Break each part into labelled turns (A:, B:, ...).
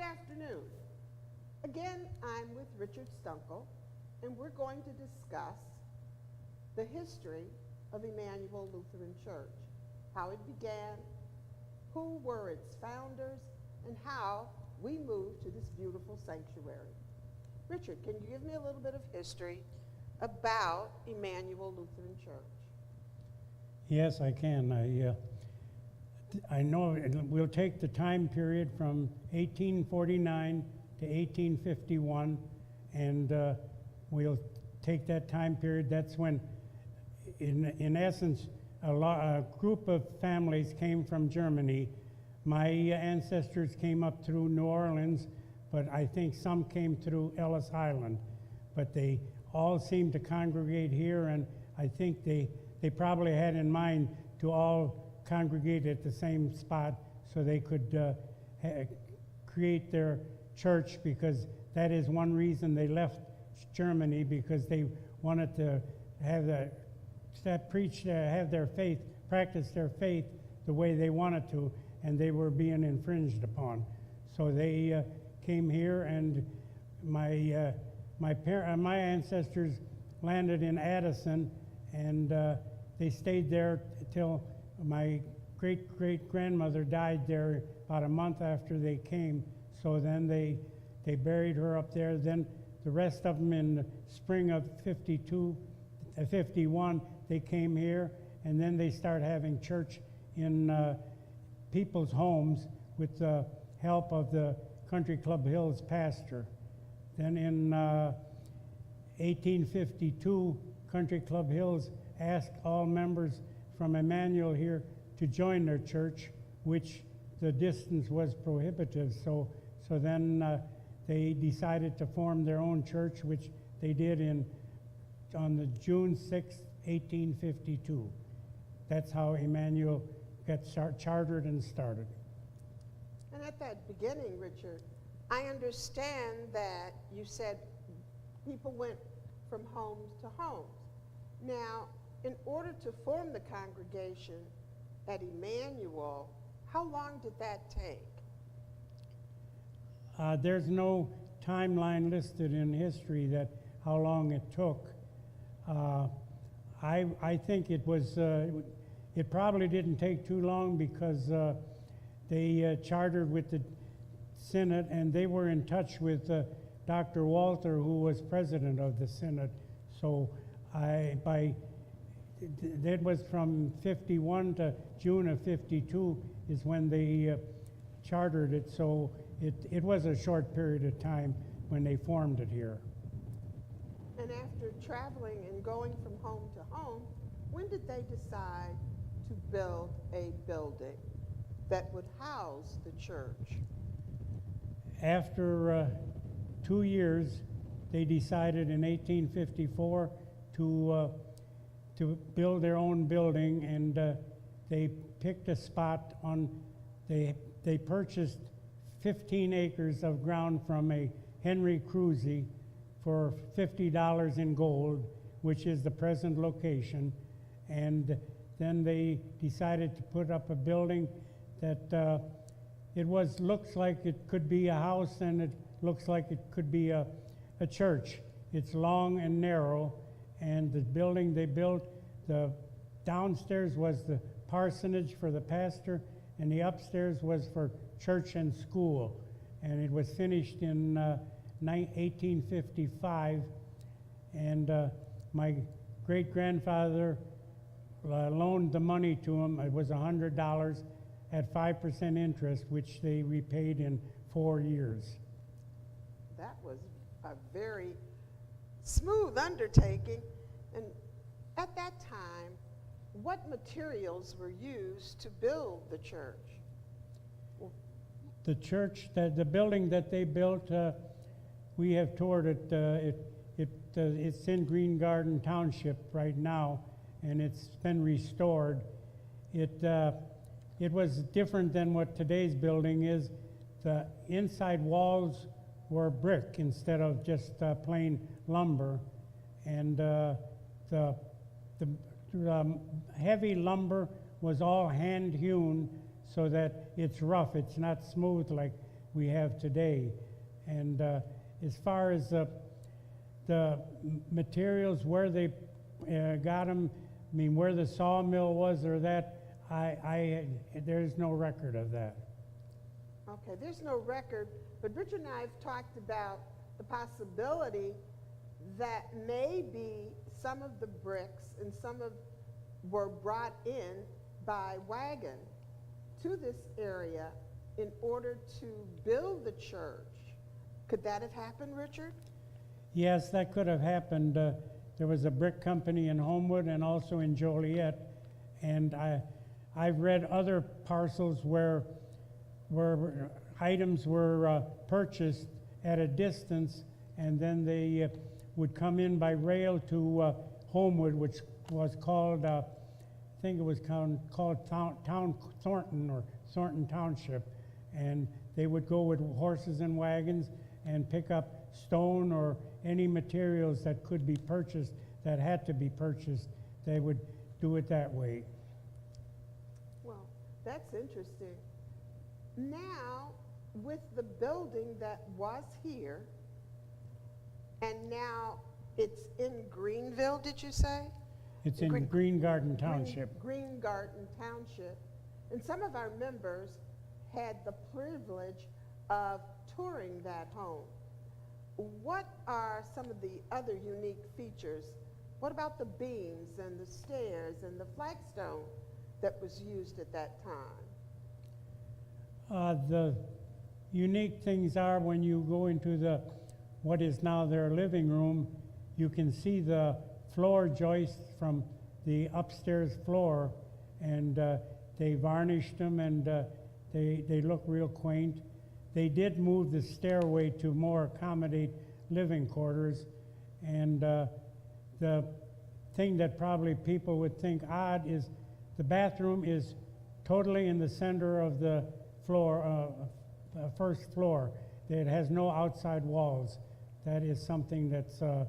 A: afternoon. Again, I'm with Richard Stuenkel, and we're going to discuss the history of Immanuel Lutheran Church, how it began, who were its founders, and how we moved to this beautiful sanctuary. Richard, can you give me a little bit of history about Immanuel Lutheran Church?
B: Yes, I can. I know we'll take the time period from 1849 to 1851, and we'll take that time period. That's when, in essence, a group of families came from Germany. My ancestors came up through New Orleans, but I think some came through Ellis Island. But they all seemed to congregate here, and I think they probably had in mind to all congregate at the same spot so they could create their church, because that is one reason they left Germany, because they wanted to have have their faith, practice their faith the way they wanted to, and they were being infringed upon. So they came here, and my ancestors landed in Addison, and they stayed there till my great-great-grandmother died there about a month after they came. So then they buried her up there. Then the rest of them in the spring of 51, they came here, and then they started having church in people's homes with the help of the Country Club Hills pastor. Then in 1852, Country Club Hills asked all members from Immanuel here to join their church, which the distance was prohibitive. So then they decided to form their own church, which they did on the June 6, 1852. That's how Immanuel got chartered and started.
A: And at that beginning, Richard, I understand that you said people went from homes to homes. Now, in order to form the congregation at Immanuel, how long did that take?
B: There's no timeline listed in history that how long it took. I think it was, it probably didn't take too long, because they chartered with the Synod, and they were in touch with Dr. Walter, who was president of the Synod. So that was from 51 to June of 52 is when they chartered it. So it was a short period of time when they formed it here.
A: And after traveling and going from home to home, when did they decide to build a building that would house the church?
B: After 2 years, they decided in 1854 to build their own building, and they picked a spot on, they purchased 15 acres of ground from a Henry Cruzy for $50 in gold, which is the present location. And then they decided to put up a building that looks like it could be a house, and it looks like it could be a church. It's long and narrow, and the building they built, the downstairs was the parsonage for the pastor, and the upstairs was for church and school. And it was finished in 1855, and my great-grandfather loaned the money to him. It was $100 at 5% interest, which they repaid in 4 years.
A: That was a very smooth undertaking. And at that time, what materials were used to build the church?
B: The church, the building that they built, we have toured it. It's in Green Garden Township right now, and it's been restored. It was different than what today's building is. The inside walls were brick instead of just plain lumber, and the heavy lumber was all hand hewn, so that it's rough. It's not smooth like we have today. And as far as the materials, where they got them, I mean, where the sawmill was or that, there's no record of that.
A: Okay, there's no record, but Richard and I have talked about the possibility that maybe some of the bricks and were brought in by wagon to this area in order to build the church. Could that have happened, Richard?
B: Yes, that could have happened. There was a brick company in Homewood and also in Joliet, and I've read other parcels where items were purchased at a distance, and then they would come in by rail to Homewood, which was called, I think it was called Thornton or Thornton Township, and they would go with horses and wagons and pick up stone or any materials that could be purchased, that had to be purchased. They would do it that way.
A: Well, that's interesting. Now, with the building that was here, and now it's in Greenville, did you say?
B: It's in Green Garden Township.
A: Green Garden Township. And some of our members had the privilege of touring that home. What are some of the other unique features? What about the beams and the stairs and the flagstone that was used at that time?
B: The unique things are when you go into what is now their living room, you can see the floor joists from the upstairs floor, and they varnished them, and they look real quaint. They did move the stairway to more accommodate living quarters, and the thing that probably people would think odd is the bathroom is totally in the center of the floor, first floor. It has no outside walls. That is something that's a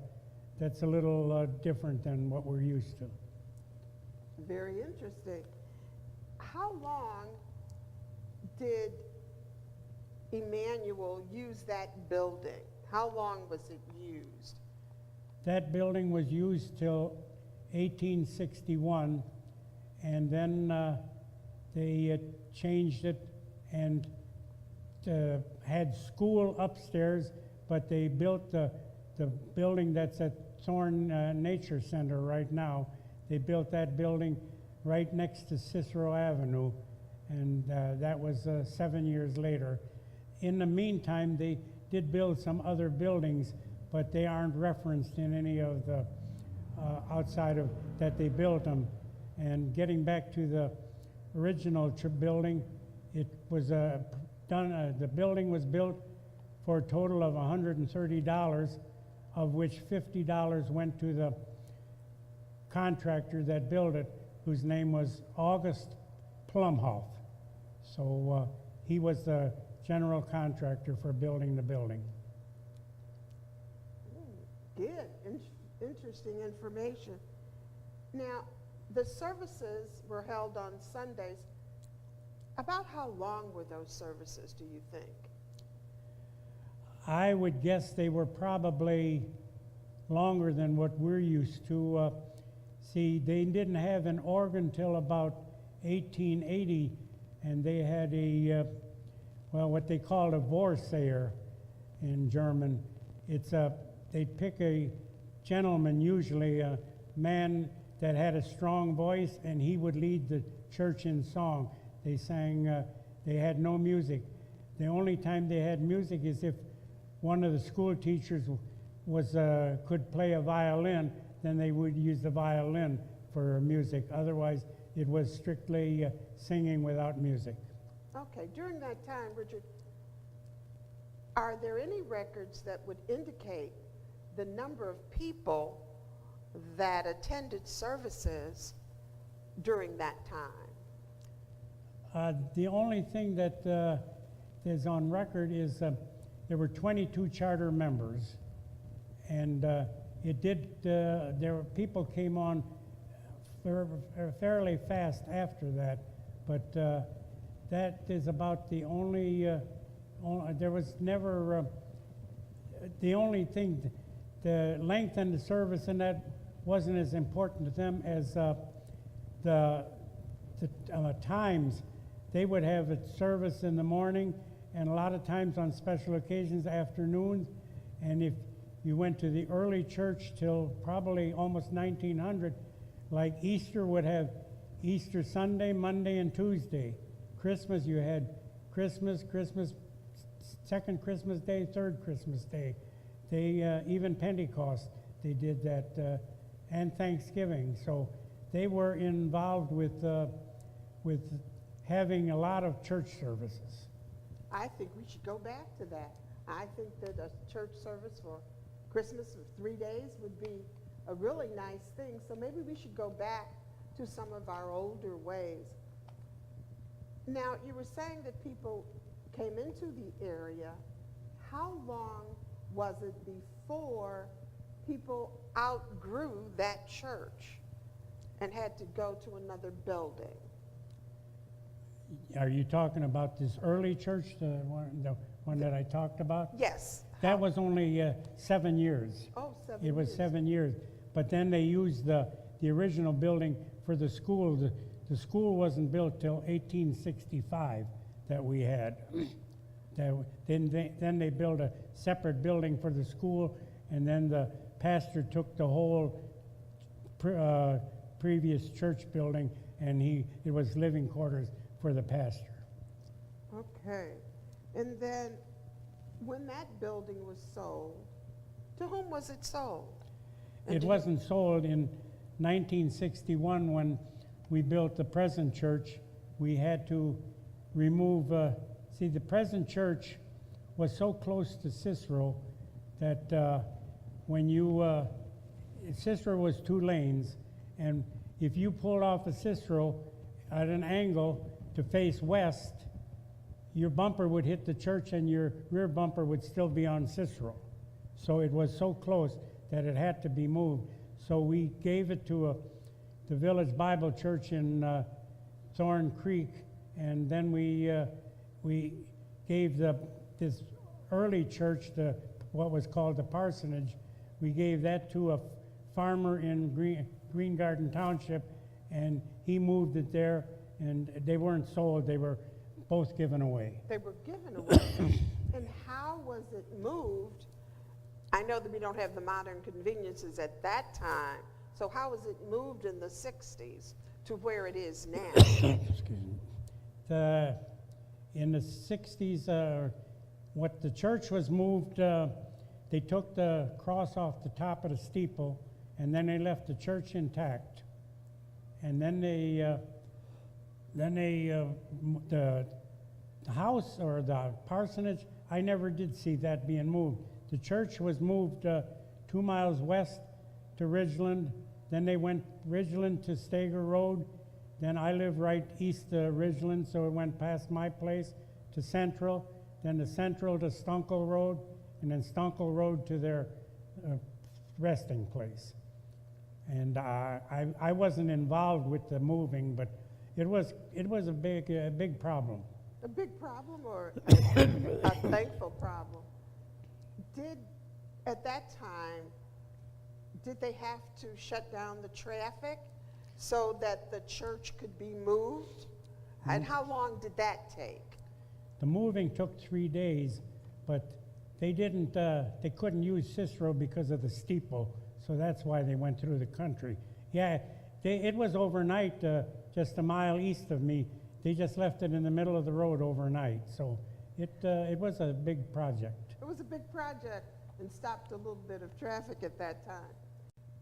B: little different than what we're used to.
A: Very interesting. How long did Immanuel use that building? How long was it used?
B: That building was used till 1861, and then they changed it and had school upstairs, but they built the building that's at Thorn Nature Center right now. They built that building right next to Cicero Avenue, and that was 7 years later. In the meantime, they did build some other buildings, but they aren't referenced in any of the outside of that they built them. And getting back to the original building, it was the building was built for a total of $130, of which $50 went to the contractor that built it, whose name was August Plumhoff. So he was the general contractor for building the building.
A: Good, interesting information. Now, the services were held on Sundays. About how long were those services, do you think?
B: I would guess they were probably longer than what we're used to. See, they didn't have an organ till about 1880, and they had what they called a Vorsteher in German. They'd pick a gentleman, usually a man that had a strong voice, and he would lead the church in song. They sang, they had no music. The only time they had music is if one of the school teachers could play a violin, then they would use the violin for music. Otherwise, it was strictly singing without music.
A: Okay, during that time, Richard, are there any records that would indicate the number of people that attended services during that time?
B: The only thing that is on record is there were 22 charter members, and people came on fairly fast after that, but that is about the only there was never, the only thing, the length and the service and that wasn't as important to them as the times. They would have a service in the morning and a lot of times on special occasions afternoons. And if you went to the early church till probably almost 1900, like Easter would have Easter Sunday, Monday, and Tuesday. Christmas, you had Christmas, second Christmas Day, third Christmas Day. They, even Pentecost, they did that, and Thanksgiving. So they were involved with having a lot of church services.
A: I think we should go back to that. I think that a church service for Christmas for 3 days would be a really nice thing. So maybe we should go back to some of our older ways. Now, you were saying that people came into the area. How long was it before people outgrew that church and had to go to another building?
B: Are you talking about this early church, the one that I talked about?
A: Yes.
B: That was only 7 years.
A: Oh, 7
B: It was
A: years.
B: 7 years. But then they used the original building for the school. The school wasn't built till 1865 that we had. Then they built a separate building for the school, and then the pastor took the whole previous church building, and it was living quarters for the pastor.
A: Okay. And then when that building was sold, to whom was it sold? And
B: It wasn't sold in 1961 when we built the present church. We had to remove, see, the present church was so close to Cicero that when you, Cicero was 2 lanes, and if you pulled off of Cicero at an angle to face west, your bumper would hit the church and your rear bumper would still be on Cicero. So it was so close that it had to be moved. So we gave it to the Village Bible Church in Thorn Creek, and then we gave this early church, what was called the parsonage, we gave that to a farmer in Green Garden Township, and he moved it there, and they weren't sold, they were both given away.
A: They were given away. And how was it moved? I know that we don't have the modern conveniences at that time, so how was it moved in the 60s to where it is now?
B: Excuse me. In the 60s, what the church was moved, they took the cross off the top of the steeple, and then they left the church intact. And then the house or the parsonage, I never did see that being moved. The church was moved 2 miles west to Ridgeland. Then they went Ridgeland to Stager Road. Then I live right east of Ridgeland, so it went past my place to Central. Then the Central to Stuenkel Road, and then Stuenkel Road to their resting place. And I wasn't involved with the moving, but it was a big problem.
A: A big problem or a thankful problem? At that time, did they have to shut down the traffic so that the church could be moved? And how long did that take?
B: The moving took 3 days, but they couldn't use Cicero because of the steeple, so that's why they went through the country. Yeah, it was overnight, just a mile east of me. They just left it in the middle of the road overnight, so it was a big project.
A: It was a big project and stopped a little bit of traffic at that time.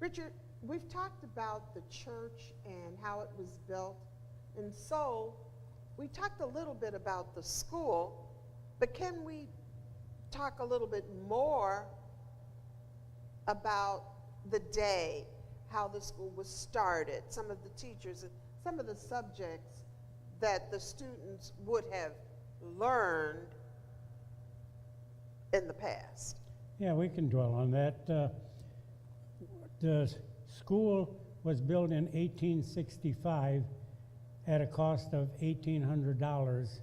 A: Richard, we've talked about the church and how it was built. And so we talked a little bit about the school, but can we talk a little bit more about the day, how the school was started, some of the teachers, some of the subjects that the students would have learned in the past?
B: Yeah, we can dwell on that. The school was built in 1865 at a cost of $1,800,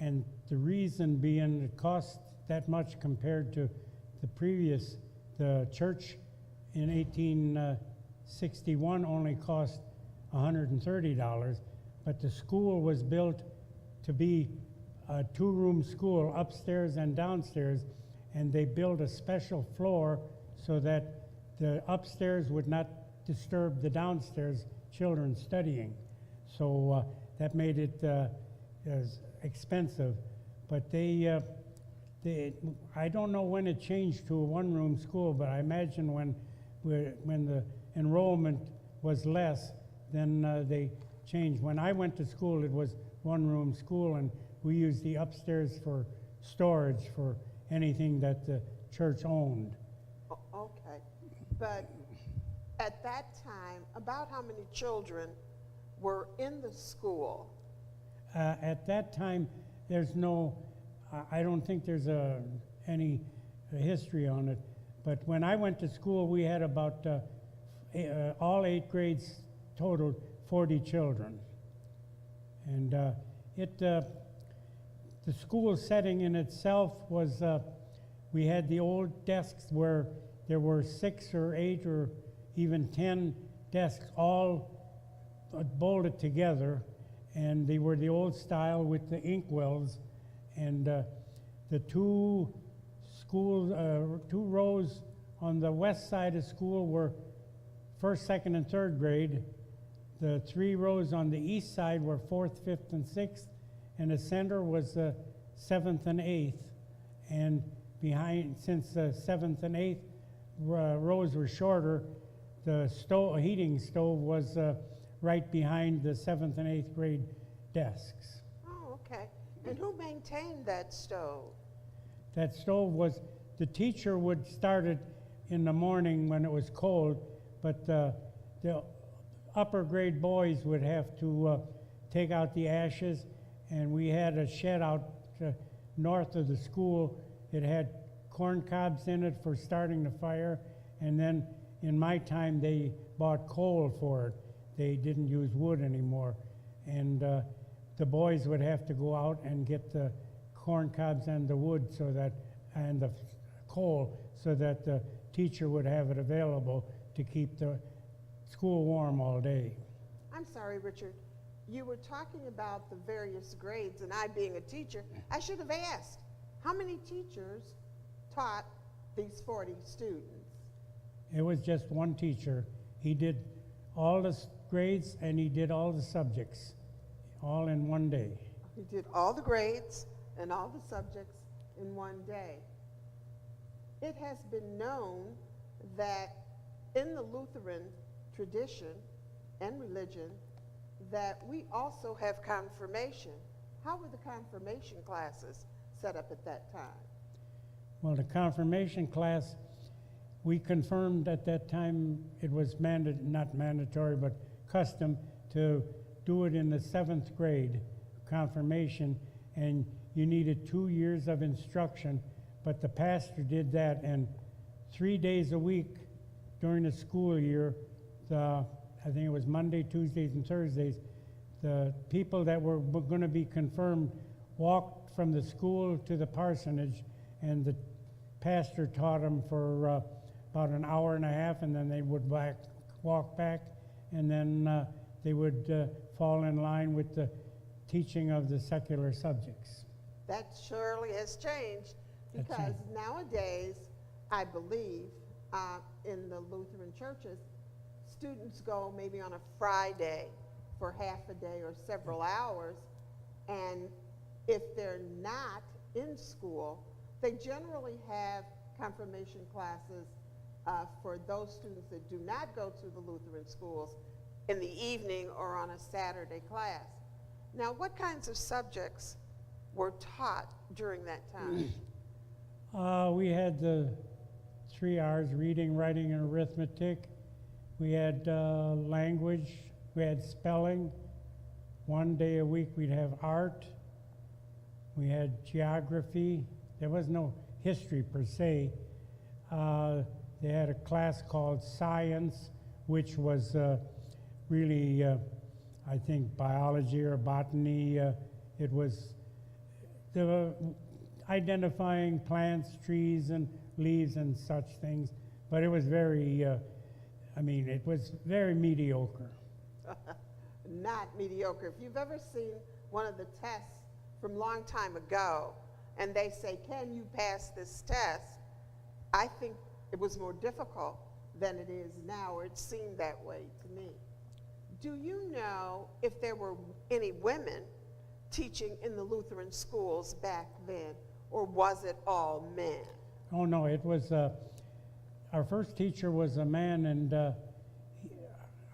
B: And the reason being it cost that much compared to the church in 1861 only cost $130, but the school was built to be a two-room school upstairs and downstairs, and they built a special floor so that the upstairs would not disturb the downstairs children studying. So that made it as expensive. But I don't know when it changed to a one-room school, but I imagine when the enrollment was less, then they changed. When I went to school, it was one-room school, and we used the upstairs for storage for anything that the church owned.
A: Okay, but at that time, about how many children were in the school?
B: At that time, there's no, I don't think there's any history on it, but when I went to school, we had about, all 8 grades totaled 40 children. And the school setting in itself was, we had the old desks where there were 6 or 8 or even 10 desks all bolted together, and they were the old style with the inkwells, and the two rows on the west side of school were 1st, 2nd, and 3rd grade. The 3 rows on the east side were 4th, 5th, and 6th, and the center was 7th and 8th. And behind, since the 7th and 8th rows were shorter, the heating stove was right behind the 7th and 8th grade desks.
A: Oh, okay. And who maintained that stove?
B: That stove was, the teacher would start it in the morning when it was cold, but the upper grade boys would have to take out the ashes, and we had a shed out north of the school. It had corn cobs in it for starting the fire, and then in my time they bought coal for it. They didn't use wood anymore, and the boys would have to go out and get the corn cobs and the wood and the coal so that the teacher would have it available to keep the school warm all day.
A: I'm sorry, Richard. You were talking about the various grades, and I, being a teacher, I should have asked, how many teachers taught these 40 students?
B: It was just one teacher. He did all the grades and he did all the subjects, all in one day.
A: He did all the grades and all the subjects in one day. It has been known that in the Lutheran tradition and religion that we also have confirmation. How were the confirmation classes set up at that time?
B: Well, the confirmation class, we confirmed at that time it was not mandatory, but custom to do it in the 7th grade, confirmation, and you needed 2 years of instruction, but the pastor did that, and 3 days a week during the school year, I think it was Monday, Tuesdays, and Thursdays, the people that were going to be confirmed walked from the school to the parsonage, and the pastor taught them for about an hour and a half, and then they would walk back, and then they would fall in line with the teaching of the secular subjects.
A: That surely has changed, because nowadays, I believe, in the Lutheran churches, students go maybe on a Friday for half a day or several hours, and if they're not in school, they generally have confirmation classes for those students that do not go to the Lutheran schools in the evening or on a Saturday class. Now, what kinds of subjects were taught during that time?
B: We had the 3 R's, reading, writing, and arithmetic. We had language, we had spelling. 1 day a week we'd have art. We had geography. There was no history per se. They had a class called science, which was really, I think, biology or botany. It was the identifying plants, trees, and leaves and such things. But it was very, it was very mediocre.
A: Not mediocre. If you've ever seen one of the tests from a long time ago, and they say, can you pass this test? I think it was more difficult than it is now, or it seemed that way to me. Do you know if there were any women teaching in the Lutheran schools back then, or was it all men?
B: Oh, no, it was, our first teacher was a man, and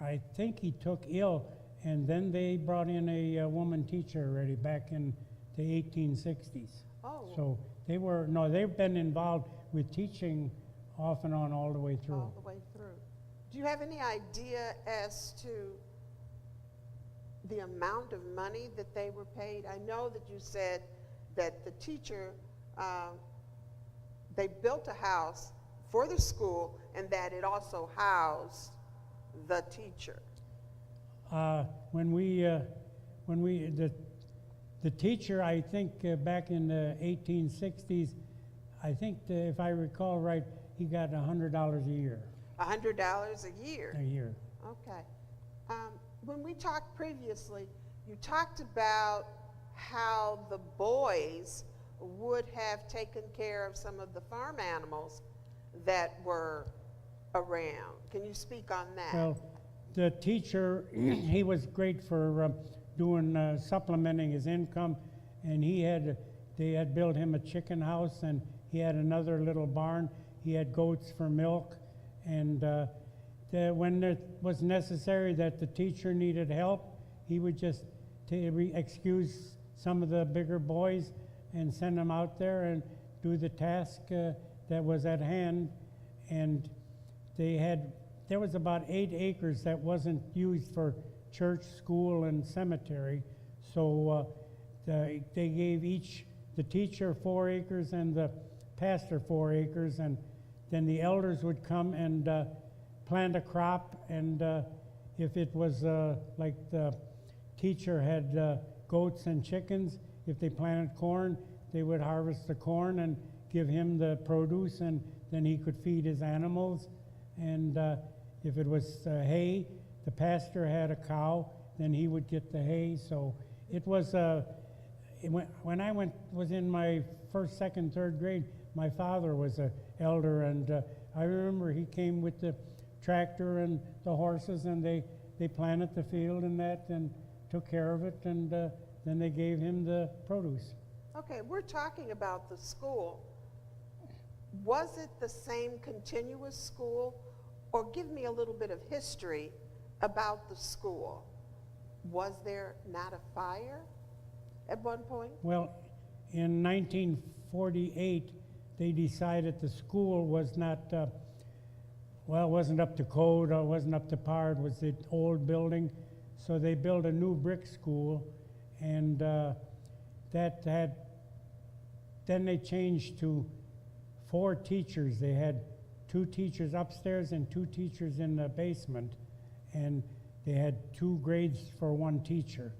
B: I think he took ill, and then they brought in a woman teacher already back in the 1860s.
A: Oh.
B: So they've been involved with teaching off and on all the way through.
A: All the way through. Do you have any idea as to the amount of money that they were paid? I know that you said that the teacher, they built a house for the school and that it also housed the teacher.
B: The teacher, I think back in the 1860s, I think if I recall right, he got $100 a year.
A: $100 a year?
B: A year.
A: Okay. When we talked previously, you talked about how the boys would have taken care of some of the farm animals that were around. Can you speak on that?
B: Well, the teacher, he was great for doing supplementing his income, and they had built him a chicken house, and he had another little barn. He had goats for milk, and when it was necessary that the teacher needed help, he would just excuse some of the bigger boys and send them out there and do the task that was at hand. And there was about 8 acres that wasn't used for church, school, and cemetery. So they gave the teacher 4 acres and the pastor 4 acres, and then the elders would come and plant a crop, and if it was like the teacher had goats and chickens, if they planted corn, they would harvest the corn and give him the produce, and then he could feed his animals. And if it was hay, the pastor had a cow, then he would get the hay. So it was, when I was in my first, second, third grade, my father was an elder, and I remember he came with the tractor and the horses, and they planted the field and that, and took care of it, and then they gave him the produce.
A: Okay, we're talking about the school. Was it the same continuous school? Or give me a little bit of history about the school. Was there not a fire at one point?
B: Well, in 1948, they decided the school was not, it wasn't up to code, or wasn't up to par. It was the old building. So they built a new brick school, and then they changed to 4 teachers. They had 2 teachers upstairs and 2 teachers in the basement, and they had 2 grades for 1 teacher.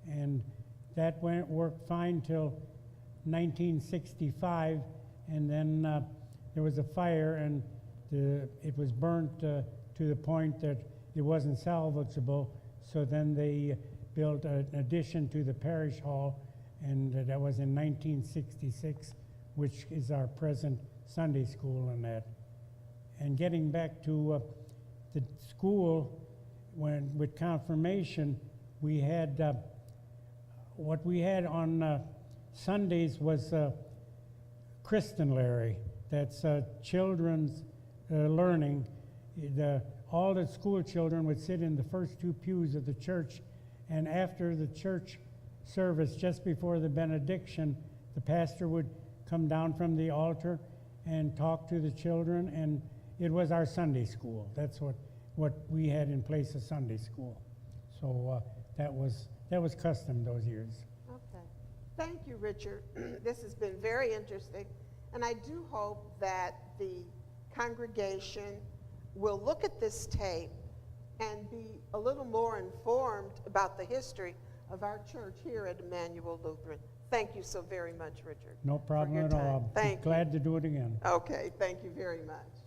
B: And that worked fine till 1965, and then there was a fire, and it was burnt to the point that it wasn't salvageable. So then they built an addition to the parish hall, and that was in 1966, which is our present Sunday school and that. And getting back to the school, with confirmation, we had what we had on Sundays was Christenlary. That's children's learning. All the school children would sit in the first 2 pews of the church, and after the church service, just before the benediction, the pastor would come down from the altar and talk to the children, and it was our Sunday school. That's what we had in place of Sunday school. So that was custom those years.
A: Okay. Thank you, Richard. This has been very interesting, and I do hope that the congregation will look at this tape and be a little more informed about the history of our church here at Immanuel Lutheran. Thank you so very much, Richard.
B: No problem
A: your
B: at all.
A: time.
B: I'll be
A: Thank you.
B: glad to do it again.
A: Okay, thank you very much.